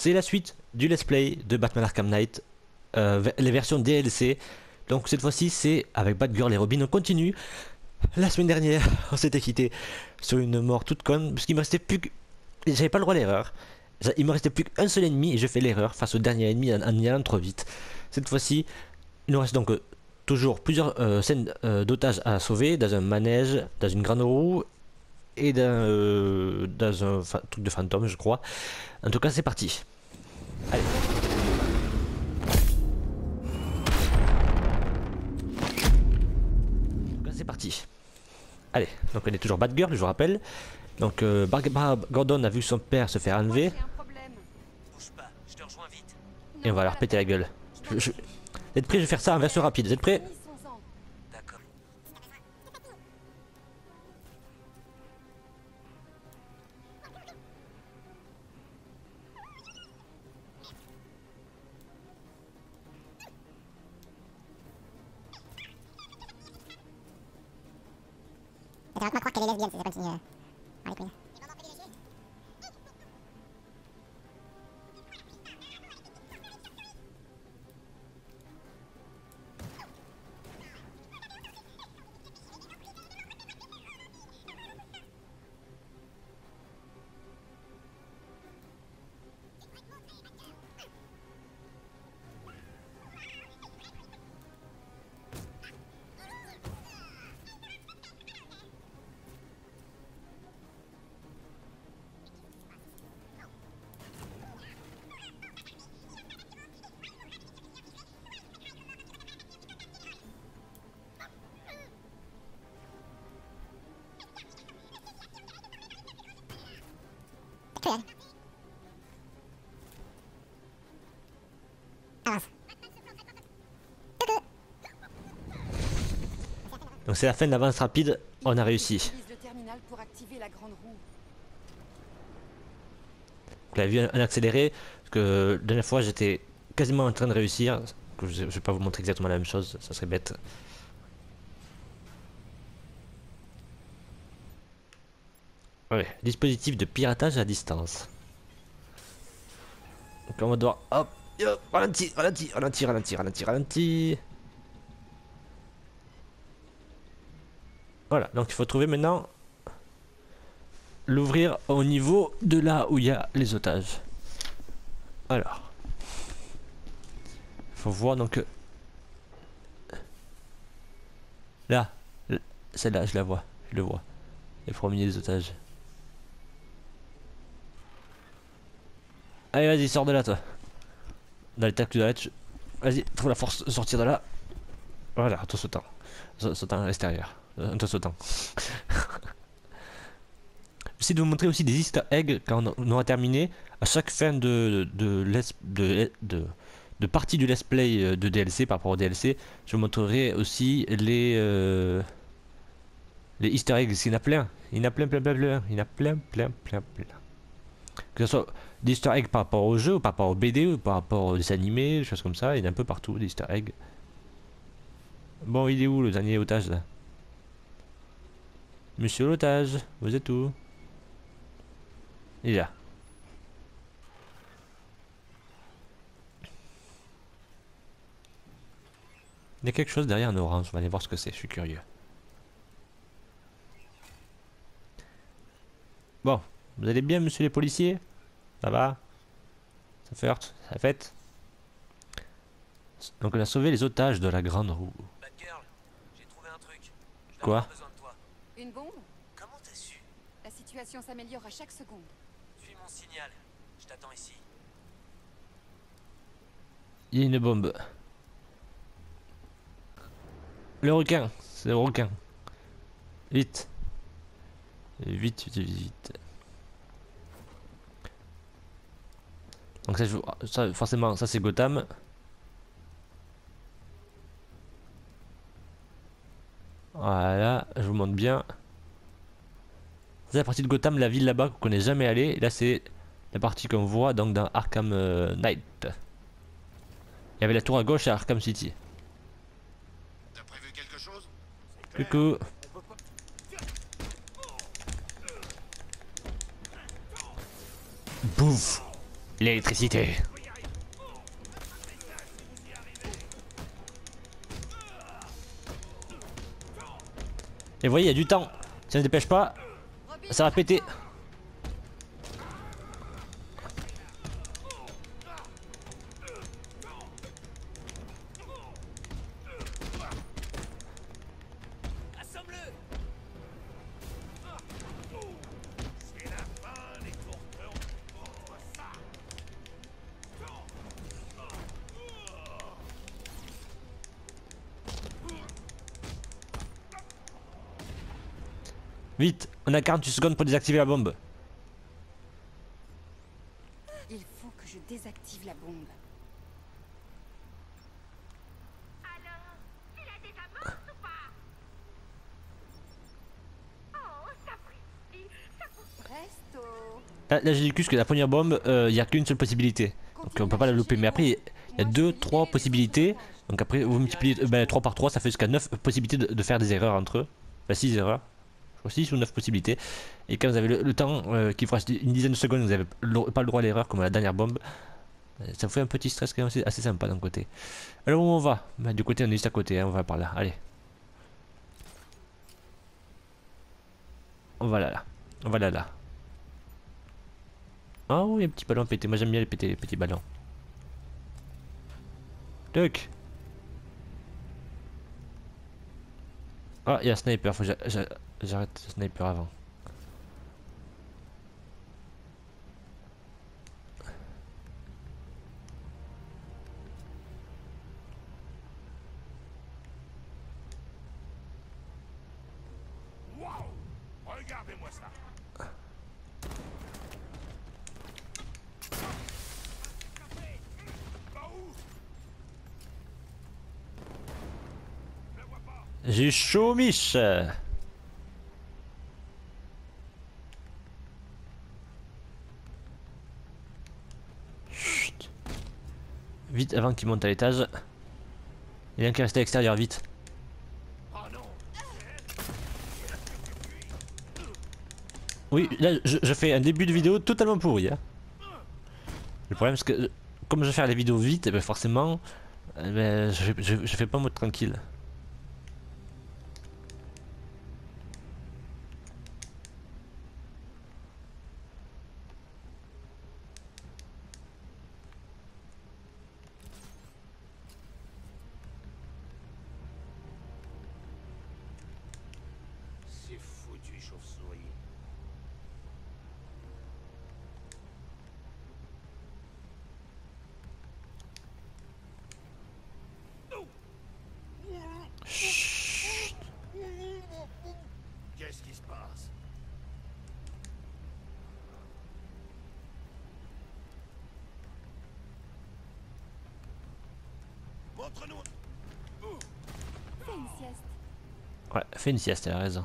c'est la suite du let's play de Batman Arkham Knight, les versions DLC. Donc cette fois-ci c'est avec Batgirl et Robin. On continue. La semaine dernière on s'était quitté sur une mort toute conne parce qu'il me restait plus que... J'avais pas le droit à l'erreur. Il me restait plus qu'un seul ennemi et je fais l'erreur face au dernier ennemi en y allant trop vite. Cette fois-ci il nous reste donc toujours plusieurs scènes d'otages à sauver dans un manège, dans une grande roue et dans un truc de fantôme je crois. En tout cas c'est parti. Allez. C'est parti. Allez, donc on est toujours Batgirl, je vous rappelle. Donc Barbara Gordon a vu son père se faire enlever. Et on va leur péter la gueule. Vous êtes prêts? Je vais faire ça en version rapide. Vous êtes prêts? T'arrêtes pas de croire qu'elle est lesbienne si ça continue par les couilles. Donc c'est la fin de l'avance rapide, on a réussi. Vous l'avez vu en accéléré, parce que la dernière fois j'étais quasiment en train de réussir. Que je vais pas vous montrer exactement la même chose, ça serait bête. Ouais, dispositif de piratage à distance. Donc on va devoir, hop, hop, ralenti, ralenti, ralenti, ralenti, ralenti, ralenti. Voilà, donc il faut trouver maintenant l'ouvrir au niveau de là où il y a les otages. Alors, il faut voir donc là, celle-là, je la vois, je le vois, les premiers des otages. Allez, vas-y, sors de là, toi. Dans l'état que tu dois être, vas-y, trouve la force de sortir de là. Voilà, en te sautant, sautant à l'extérieur, en te sautant. J'essaie de vous montrer aussi des easter eggs quand on aura terminé. À chaque fin de partie du let's play de DLC par rapport au DLC, je vous montrerai aussi les easter eggs. Il y en a plein. Il y en a plein, plein, plein, plein. Il y en a plein, plein, plein, plein. Que ce soit des easter eggs par rapport au jeu, ou par rapport au BD, ou par rapport aux animés, des choses comme ça. Il y en a un peu partout des easter eggs. Bon, il est où le dernier otage là? Monsieur l'otage, vous êtes où? Il est là. Il y a quelque chose derrière en orange, on va aller voir ce que c'est, je suis curieux. Bon, vous allez bien monsieur les policiers? Ça va? Ça fait ça fait? Donc on a sauvé les otages de la grande roue. Batgirl, j'ai trouvé un truc. Quoi? Besoin de toi. Une bombe? Comment t'as su? La situation s'améliore à chaque seconde. Suis mon signal. Je t'attends ici. Il y a une bombe. Le requin, c'est le requin. Vite. Vite, vite, vite. Donc ça forcément, ça c'est Gotham. Voilà, je vous montre bien. C'est la partie de Gotham, la ville là-bas qu'on n'est jamais allé. Et là c'est la partie qu'on voit donc dans Arkham Knight. Il y avait la tour à gauche à Arkham City. T'as prévu quelque chose? Coucou. Bouf. L'électricité. Et vous voyez, il y a du temps. Si on ne se dépêche pas, Robin, ça va péter. Assomme-le. Vite, on a 48 secondes pour désactiver la bombe. il faut que je désactive la bombe. Presto. Là j'ai dit que la première bombe, il n'y a qu'une seule possibilité. Donc on peut pas la louper. Mais après, il y a 2-3 possibilités. Donc après, vous multipliez 3 par 3, ça fait jusqu'à 9 possibilités de faire des erreurs entre eux. Enfin 6 erreurs. Je crois 6 ou 9 possibilités. Et quand vous avez le temps, qu'il vous reste une dizaine de secondes, vous n'avez pas le droit à l'erreur comme à la dernière bombe. Ça vous fait un petit stress quand même assez sympa d'un côté. Alors où on va? Bah, du côté on est juste à côté, hein, on va par là. Allez. On va là. On va là. Ah oui, un petit ballon pété. Moi j'aime bien les péter, les petits ballons. Tuck. Ah, il y a un sniper. Faut que j'arrête ce sniper avant. Waouh! Regardez-moi ça! Bah où? Je le vois pas! J'ai chaud, Mich. Chut. Vite avant qu'il monte à l'étage. Il y a un qui est resté à l'extérieur, vite. Oh non! Oui, là je fais un début de vidéo totalement pourri. Hein. Le problème c'est que comme je vais faire les vidéos vite, eh ben forcément, je fais pas mode tranquille. C'est foutu, chauve-souris. Qu'est-ce qui se passe? Montre-nous! Fais une sieste. Ouais, fais une sieste, elle a raison.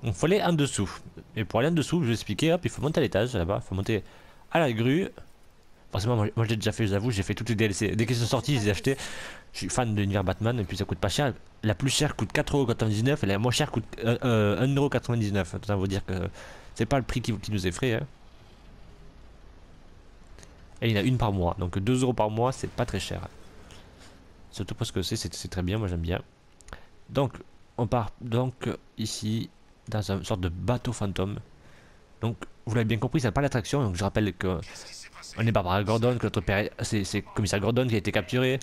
Donc faut aller en dessous. Et pour aller en dessous, je vais expliquer, hop, il faut monter à l'étage là-bas, il faut monter à la grue. Forcément, moi je l'ai déjà fait, je vous avoue, j'ai fait toutes les DLC. Dès qu'ils sont sortis, je les ai achetés. Je suis fan de l'univers Batman et puis ça coûte pas cher. La plus chère coûte 4,99€ et la moins chère coûte 1,99€. Autant vous dire que c'est pas le prix qui nous effraie. Hein. Et il y en a une par mois, donc 2€ par mois, c'est pas très cher. Surtout parce que c'est très bien, moi j'aime bien. Donc, on part donc ici dans une sorte de bateau fantôme. Donc, vous l'avez bien compris, c'est pas l'attraction. Donc, je rappelle que Qu'est-ce qui s'est passé? on est Barbara Gordon, que notre père, c'est commissaire Gordon qui a été capturé.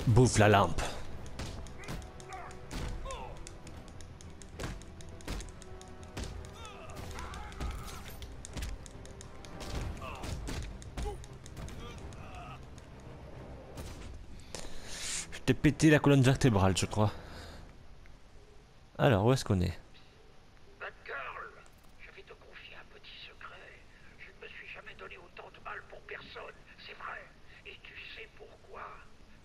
Bouffe la lampe. Je t'ai pété la colonne vertébrale, je crois. Alors, où est-ce qu'on est? Batgirl, je vais te confier un petit secret. Je ne me suis jamais donné autant de mal pour personne, c'est vrai. Et tu sais pourquoi?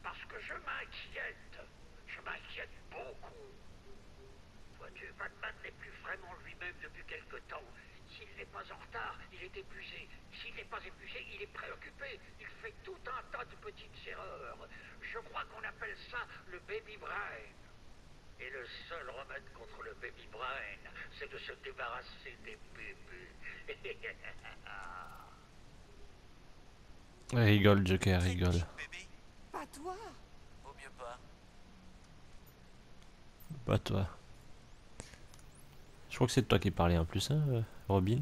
Parce que je m'inquiète. Je m'inquiète beaucoup. Vois-tu, Batman n'est plus vraiment lui-même depuis quelque temps. Il S'il n'est pas en retard, il est épuisé. S'il n'est pas épuisé, il est préoccupé. Il fait tout un tas de petites erreurs. Je crois qu'on appelle ça le baby brain. Et le seul remède contre le baby brain, c'est de se débarrasser des bébés. Rigole, Joker, rigole. Bébé, Pas toi. vaut mieux pas. Pas toi. Je crois que c'est toi qui parlais en plus, hein, Robin.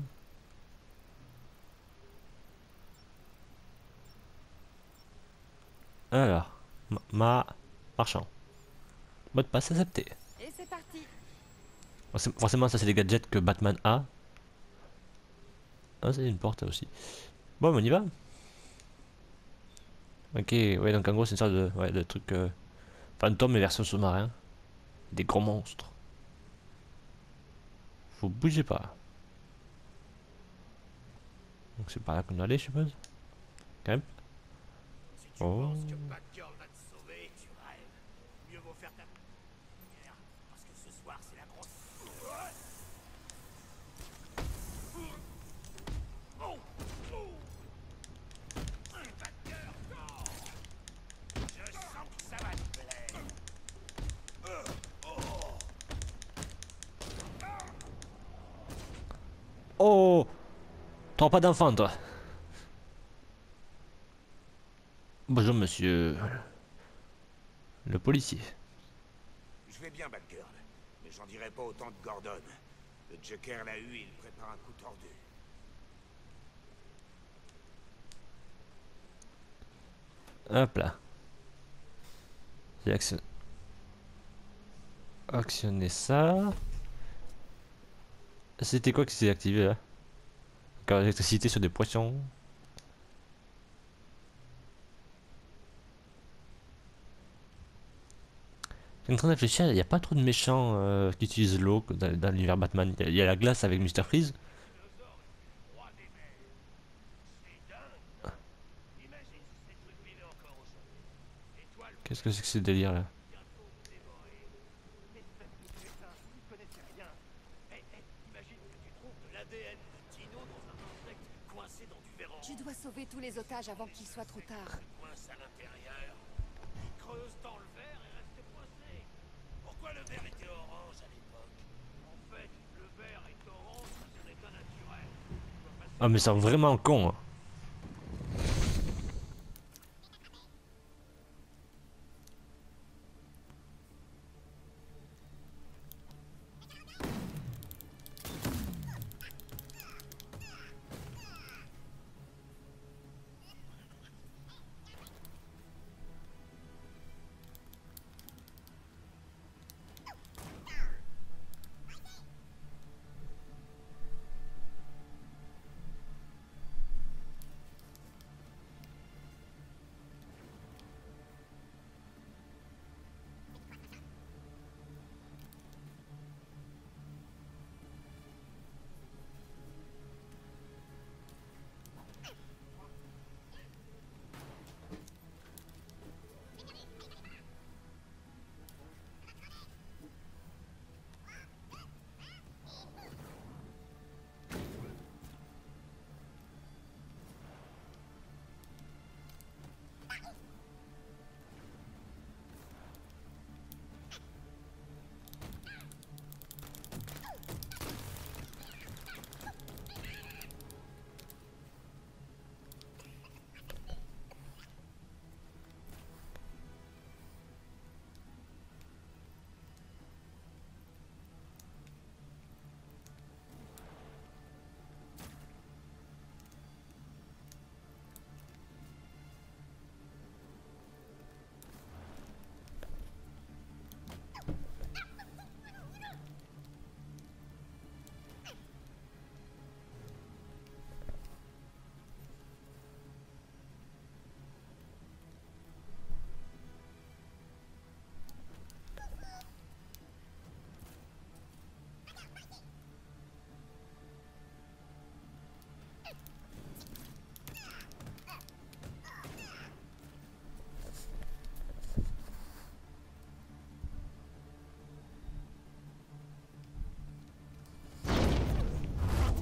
Alors, marchand. Mot de passe accepté. Et c'est parti. Forcément, ça c'est des gadgets que Batman a. Ah, c'est une porte aussi. Bon, on y va. Ok, ouais, donc en gros, c'est une sorte de, ouais, de truc fantôme mais version sous-marin. Des gros monstres. Vous bougez pas. Donc c'est par là qu'on doit aller, je suppose. Quand même. Si tu Oh. penses que Batgirl va te sauver, tu rêves. Mieux vaut faire ta prière, parce que ce soir, c'est la grosse... Oh, oh. C'est Batgirl, non. Je sens que ça va te plaire. Oh! T'auras pas d'enfant, toi. Bonjour, monsieur. Le policier. Je vais bien, Batgirl, mais j'en dirai pas autant de Gordon. Le Joker l'a eu et il prépare un coup tordu. Hop là. J'ai actionné ça. C'était quoi qui s'est activé là? Encore l'électricité sur des poissons. Je suis en train de réfléchir, il n'y a pas trop de méchants qui utilisent l'eau dans l'univers Batman. Il y a la glace avec Mr. Freeze. Roi des mers. C'est dingue. Imagine si ces trucs vivaient encore aujourd'hui. Et toi, le Qu'est-ce que c'est que ce délire là? bientôt vous dévorer. Espèce de crétin, vous n'y connaissez rien. Imagine que tu trouves de l'ADN de Dino dans un insecte coincé dans du verre orange. Tu dois sauver tous les otages avant qu'il soit trop tard. Coince à l'intérieur. Il creuse dans le verre et reste coincé. Pourquoi le verre était orange à l'époque? En fait, le verre est orange à son état naturel. Il doit passer Ah mais c'est vraiment con, hein.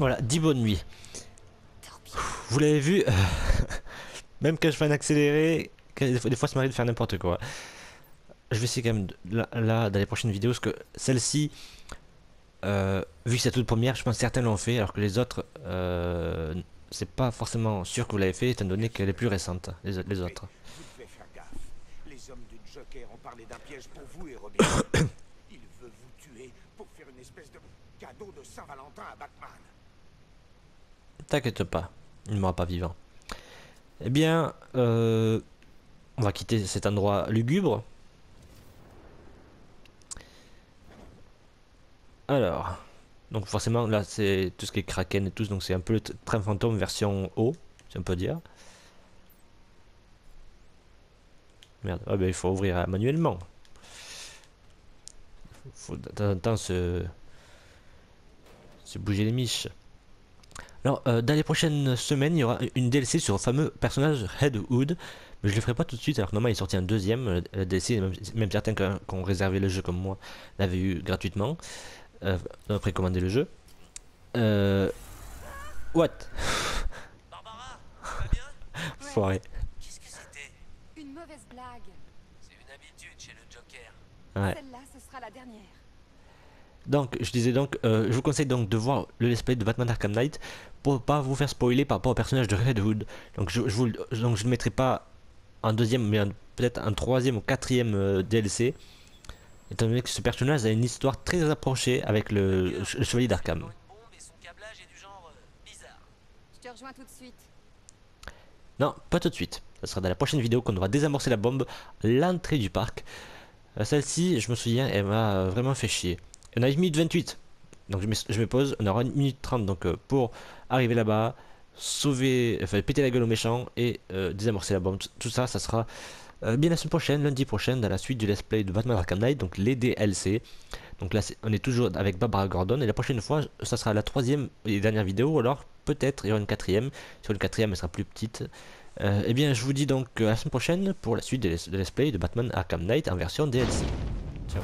Voilà, 10 bonnes nuits. Vous l'avez vu, même quand je fais un accéléré, des fois ça m'arrive de faire n'importe quoi. Je vais essayer quand même, là dans les prochaines vidéos, parce que celle-ci, vu que c'est la toute première, je pense que certains l'ont fait, alors que les autres, c'est pas forcément sûr que vous l'avez fait, étant donné qu'elle est plus récente, les autres. Vous devez faire gaffe. Les hommes du Joker ont parlé d'un piège pour vous et Robin. Il veut vous tuer pour faire une espèce de cadeau de Saint-Valentin à Batman. T'inquiète pas, il ne mourra pas vivant. Eh bien, on va quitter cet endroit lugubre. Alors, donc forcément là c'est tout ce qui est Kraken et tout, donc c'est un peu le train fantôme version haut, si on peut dire. Merde, ah ben il faut ouvrir manuellement. Faut de temps en temps se bouger les miches. Alors, dans les prochaines semaines, il y aura une DLC sur le fameux personnage Red Hood, mais je le ferai pas tout de suite, alors que normalement il est sorti un deuxième DLC, même certains qui ont réservé le jeu comme moi l'avaient eu gratuitement. Précommander le jeu. What? Barbara, tu vas bien? Foiré. Qu'est-ce que c'était? Une mauvaise blague. C'est une habitude chez le Joker. Ouais. Celle-là, ce sera la dernière. Donc, je disais donc, je vous conseille donc de voir le let's play de Batman Arkham Knight pour pas vous faire spoiler par rapport au personnage de Red Hood. Donc, je ne le mettrai pas en deuxième, mais peut-être en troisième ou quatrième DLC. Étant donné que ce personnage a une histoire très approchée avec le chevalier d'Arkham. Une bombe et son câblage est du genre bizarre. Je te rejoins tout de suite. Non, pas tout de suite. Ça sera dans la prochaine vidéo qu'on devra désamorcer la bombe à l'entrée du parc. Celle-ci, je me souviens, elle m'a vraiment fait chier. On a 1 minute 28. Donc je me pose, on aura 1 minute 30 donc, pour arriver là-bas, sauver, enfin péter la gueule aux méchants et désamorcer la bombe. Tout ça, ça sera bien la semaine prochaine, lundi prochain, dans la suite du let's play de Batman Arkham Knight, donc les DLC. Donc là, on est toujours avec Barbara Gordon, et la prochaine fois, ça sera la troisième et dernière vidéo, ou alors peut-être il y aura une quatrième. Sur une quatrième, elle sera plus petite. Eh bien, je vous dis donc à la semaine prochaine pour la suite de let's play de Batman Arkham Knight en version DLC. Ciao.